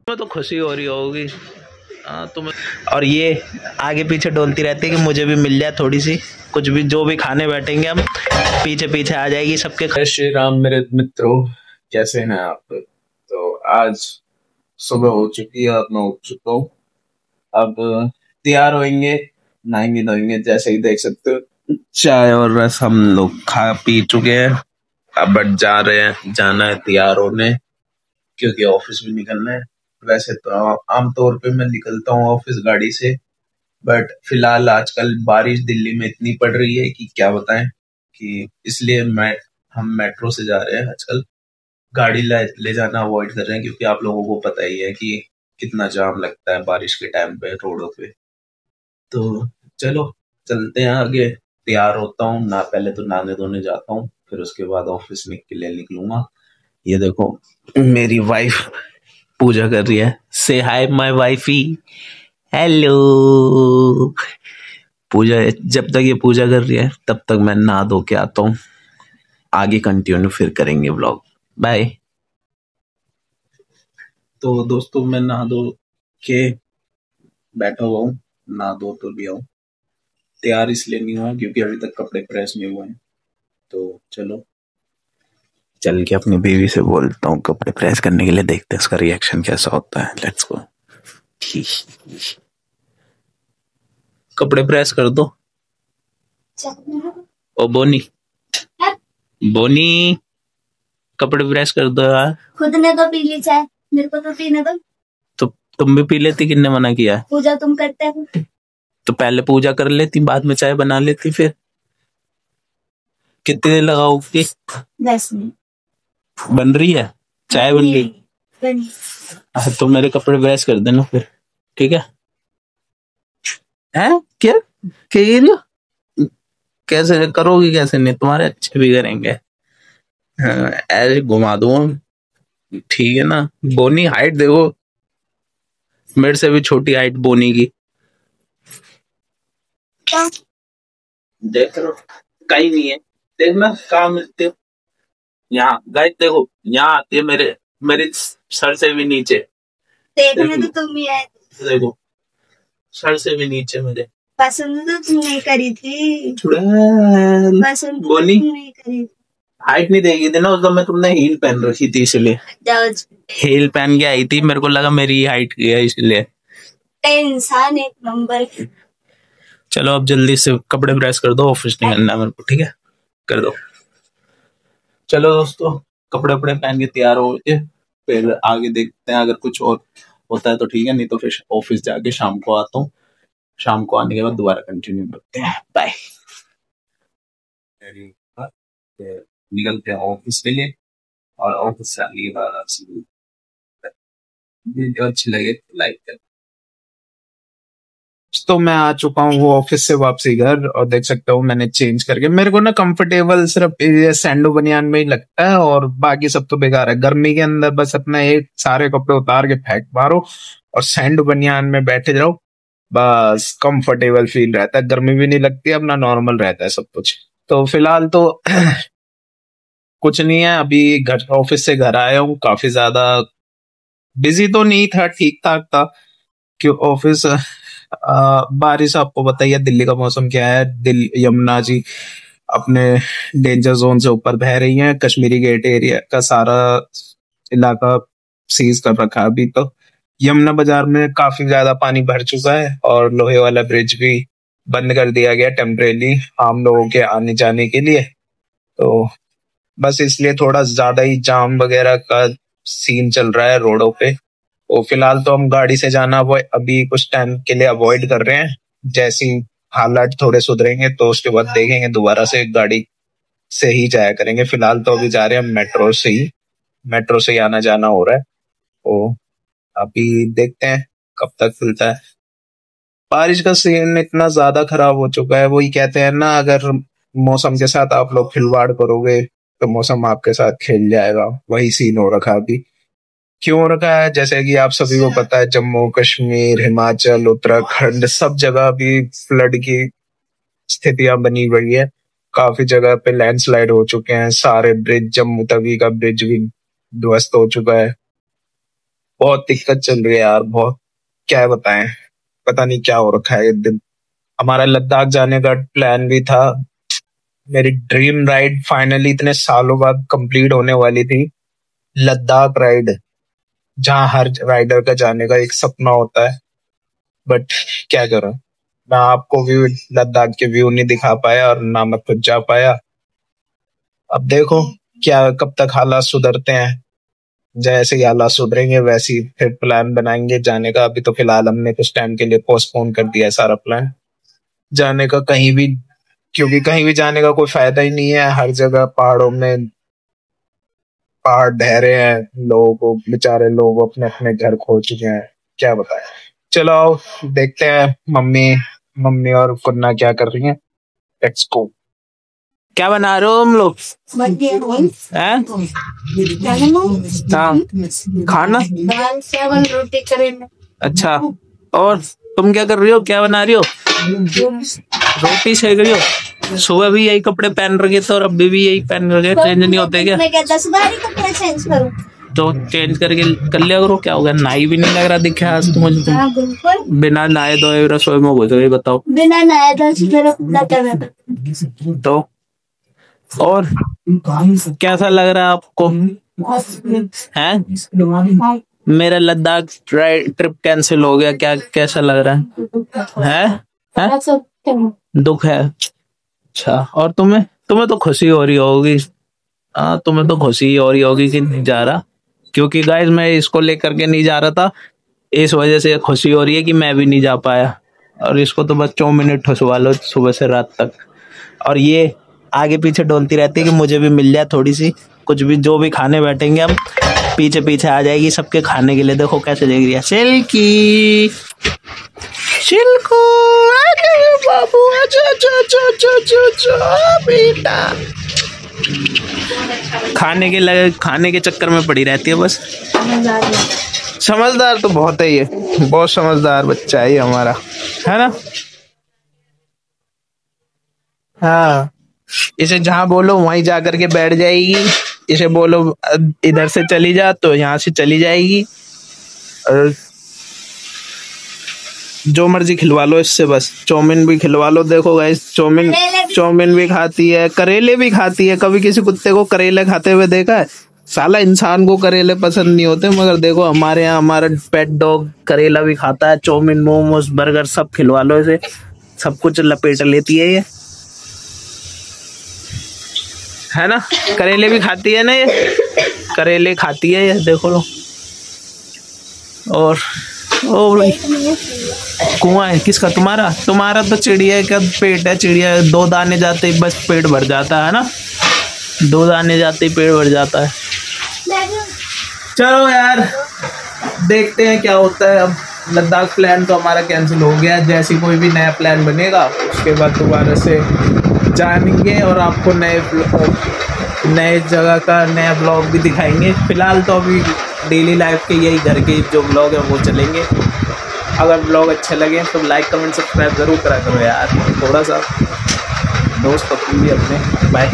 तुम्हें तो खुशी हो रही होगी तुम्हें। और ये आगे पीछे डोलती रहती है कि मुझे भी मिल जाए थोड़ी सी, कुछ भी जो भी खाने बैठेंगे हम पीछे पीछे आ जाएगी सबके। जय श्री राम मेरे मित्रों, कैसे हैं आप? तो आज सुबह हो चुकी है और मैं उठ चुका हूँ। अब तैयार होंगे, नहाएंगे धोएंगे। जैसे ही देख सकते हो चाय और रस हम लोग खा पी चुके हैं। अब बट जा रहे हैं, जाना है तैयार होने, क्योंकि ऑफिस भी निकलना है। वैसे तो आमतौर पे मैं निकलता हूँ ऑफिस गाड़ी से, बट फिलहाल आजकल बारिश दिल्ली में इतनी पड़ रही है कि क्या बताएं, कि इसलिए हम मेट्रो से जा रहे हैं आजकल। गाड़ी ले जाना अवॉइड कर रहे हैं, क्योंकि आप लोगों को पता ही है कि कितना जाम लगता है बारिश के टाइम पे रोडों पे। तो चलो चलते हैं आगे। तैयार होता हूँ ना, पहले तो नहाने धोने जाता हूँ, फिर उसके बाद ऑफिस के लिए निकलूंगा। ये देखो मेरी वाइफ पूजा कर रही है। से हाय माय वाइफी, हेलो। पूजा, जब तक ये पूजा कर रही है तब तक मैं नहा धो के आता हूँ। आगे कंटिन्यू फिर करेंगे व्लॉग। बाय। तो दोस्तों मैं नहा धो के बैठा हुआ हूँ, नहा धो तो लिया हूँ। तैयार इसलिए नहीं हुआ क्योंकि अभी तक कपड़े प्रेस नहीं हुए हैं। तो चलो चल के अपनी बीवी से बोलता हूँ कपड़े प्रेस करने के लिए, देखते हैं उसका रिएक्शन कैसा होता है। Let's go. कपड़े प्रेस कर दो। ओ बोनी, बोनी कपड़े प्रेस कर दो यार। खुद ने तो पी ली चाय, मेरे को तो पीने दो। तो तुम भी पी लेती, किसने मना किया? पूजा तुम करते हो तो पहले पूजा कर लेती, बाद में चाय बना लेती। फिर कितनी देर लगाओगी? 10 मिनट। बन रही है चाय? बन रही। तो मेरे कपड़े प्रेस कर देना फिर, ठीक है? हैं क्या क्या कैसे करोगी? कैसे नहीं, तुम्हारे अच्छे भी करेंगे। हाँ, ऐसे घुमा दूंगा, ठीक है ना? बोनी हाइट देखो, मेरे से भी छोटी हाइट बोनी की। देख लो कहीं नहीं है, देखना कहाँ मिलते हो। यहाँ गाइस देखो, यहाँ आती है मेरे सर से भी नीचे। देखने तो तुम ही आए, देखो सर से भी नीचे मेरे। पसंद तो तुमने करी थी, पसंद बोनी तुमने करी। हाइट नहीं देगी थी ना उस समय, तुमने हील पहन रखी थी इसलिए। हील पहन के आई थी, मेरे को लगा मेरी हाइट की है इसलिए। इंसान एक नंबर। चलो अब जल्दी से कपड़े प्रेस कर दो, ऑफिस निकलना है मेरे को, ठीक है? कर दो। चलो दोस्तों कपड़े वपड़े पहन के तैयार हो के फिर आगे देखते हैं। अगर कुछ और होता है तो ठीक है, नहीं तो फिर ऑफिस जाके शाम को आता हूँ। शाम को आने के बाद दोबारा कंटिन्यू करते हैं। बाय। निकलते हैं ऑफिस के लिए, और ऑफिस से आने के बाद आपसे वीडियो अच्छी लगे तो लाइक कर। तो मैं आ चुका हूँ वो ऑफिस से वापसी घर, और देख सकता हूँ मैंने चेंज करके, मेरे को ना कंफर्टेबल सिर्फ ये सैंडो बनियान में ही लगता है, और बाकी सब तो बेकार है। गर्मी के अंदर बस अपना एक सारे कपड़े उतार के फेंक मारो और सैंडो बनियान में बैठे जाओ, बस कंफर्टेबल फील रहता है। गर्मी भी नहीं लगती, अपना नॉर्मल रहता है सब कुछ। तो फिलहाल तो कुछ नहीं है, अभी घर ऑफिस से घर आया हूँ। काफी ज्यादा बिजी तो नहीं था, ठीक ठाक था। क्यों ऑफिस बारिश, आपको बताइए दिल्ली का मौसम क्या है। यमुना जी अपने डेंजर जोन से ऊपर बह रही हैं। कश्मीरी गेट एरिया का सारा इलाका सीज कर रखा है अभी। तो यमुना बाजार में काफी ज्यादा पानी भर चुका है, और लोहे वाला ब्रिज भी बंद कर दिया गया टेम्परेली आम लोगों के आने जाने के लिए। तो बस इसलिए थोड़ा ज्यादा ही जाम वगैरह का सीन चल रहा है रोडों पे। तो फिलहाल तो हम गाड़ी से जाना वो अभी कुछ टाइम के लिए अवॉइड कर रहे हैं। जैसे ही हालात थोड़े सुधरेंगे तो उसके बाद देखेंगे, दोबारा से गाड़ी से ही जाया करेंगे। फिलहाल तो अभी जा रहे हैं मेट्रो से ही आना जाना हो रहा है। तो अभी देखते हैं कब तक खुलता है। बारिश का सीन इतना ज्यादा खराब हो चुका है, वही कहते हैं ना, अगर मौसम के साथ आप लोग खिलवाड़ करोगे तो मौसम आपके साथ खेल जाएगा। वही सीन हो रखा है अभी। क्यों हो रखा है, जैसे कि आप सभी को पता है, जम्मू कश्मीर, हिमाचल, उत्तराखंड सब जगह भी फ्लड की स्थितियां बनी हुई है। काफी जगह पे लैंडस्लाइड हो चुके हैं, सारे ब्रिज, जम्मू तवी का ब्रिज भी ध्वस्त हो चुका है। बहुत दिक्कत चल रही है यार, बहुत। क्या बताएं, पता नहीं क्या हो रखा है। एक दिन हमारा लद्दाख जाने का प्लान भी था। मेरी ड्रीम राइड फाइनली इतने सालों बाद कंप्लीट होने वाली थी। लद्दाख राइड, जहाँ हर राइडर का जाने का एक सपना होता है। बट क्या करूं, मैं आपको व्यू, लद्दाख के व्यू नहीं दिखा पाया और ना मैं खुद जा पाया। अब देखो क्या कब तक हालात सुधरते हैं। जैसे ही हालात सुधरेंगे वैसे ही फिर प्लान बनाएंगे जाने का। अभी तो फिलहाल हमने कुछ टाइम के लिए पोस्टपोन कर दिया है सारा प्लान जाने का कहीं भी, क्योंकि कहीं भी जाने का कोई फायदा ही नहीं है। हर जगह पहाड़ों में पहाड़ ढह रहे हैं, लोगों को, बेचारे लोग अपने अपने घर खो चुके हैं। क्या बताएं। चलो आओ देखते हैं मम्मी मम्मी और कुन्ना क्या कर रही हैं। Let's go. क्या बना रहे हो हम लोग? हैं? हाँ, खाना। दाल चावल रोटी करेंगे। अच्छा, और तुम क्या कर रही हो? क्या बना रही हो? रोटी सेक रही हो? सुबह भी यही कपड़े पहन रखे थे और अभी भी यही पहन रखे, चेंज नहीं होते क्या? मैं क्या 10 बार ही कपड़े चेंज करूं? तो चेंज करके कर लिया करो। क्या होगा, नाई भी नहीं लग रहा दिखे आज तो मुझे। हाँ बिल्कुल, बिना नहाए धोए रसोई में घुस गए, बताओ। बिना नहाए धोए मेरा खुदा करना। तो और कैसा लग रहा है आपको? हैं? मेरा लद्दाख ट्रिप कैंसिल हो गया, क्या कैसा लग रहा है? हैं? दुख है। अच्छा, और तुम्हें तुम्हें तो खुशी हो रही होगी। हाँ, तुम्हें तो खुशी हो रही होगी कि नहीं जा रहा, क्योंकि गाइस मैं इसको लेकर के नहीं जा रहा था। इस वजह से खुशी हो रही है कि मैं भी नहीं जा पाया। और इसको तो बस 4 मिनट ठुसवा लो सुबह से रात तक, और ये आगे पीछे डोलती रहती है कि मुझे भी मिल जाए थोड़ी सी। कुछ भी जो भी खाने बैठेंगे हम, पीछे पीछे आ जाएगी सबके खाने के लिए। देखो कैसे देख रही है। सिल्की, चिल्कू, बाबू, बेटा। खाने के चक्कर में पड़ी रहती है बस। समझदार तो बहुत है ये, बहुत समझदार बच्चा है ये हमारा, है ना? हाँ, इसे जहाँ बोलो वहीं जा करके बैठ जाएगी। इसे बोलो इधर से चली जा तो यहाँ से चली जाएगी, और जो मर्जी खिलवा लो इससे, बस चाउमीन भी खिलवा लो। देखो गाइस, चाउमीन भी खाती है, करेले भी खाती है। कभी किसी कुत्ते को करेले खाते हुए देखा है? साला इंसान को करेले पसंद नहीं होते, मगर देखो हमारे यहाँ हमारा पेट डॉग करेला भी खाता है। चाउमीन, मोमोज, बर्गर सब खिलवा लो इसे, सब कुछ लपेट लेती है ये, है ना? करेले भी खाती है ना ये, करेले खाती है ये, देखो लो। और ओ भाई, कुआं है किसका? तुम्हारा? तुम्हारा तो चिड़िया का पेट है। चिड़िया 2 दाने जाते ही बस पेट भर जाता है ना, 2 दाने जाते ही पेट भर जाता है। चलो यार, देखते हैं क्या होता है। अब लद्दाख प्लान तो हमारा कैंसिल हो गया। जैसे कोई भी नया प्लान बनेगा उसके बाद दोबारा से जानेंगे और आपको नए जगह का नया ब्लॉग भी दिखाएंगे। फिलहाल तो अभी डेली लाइफ के यही घर के जो ब्लॉग है वो चलेंगे। अगर ब्लॉग अच्छे लगे तो लाइक कमेंट सब्सक्राइब जरूर करा करो यार, थोड़ा सा दोस्त अपने भी अपने। बाय।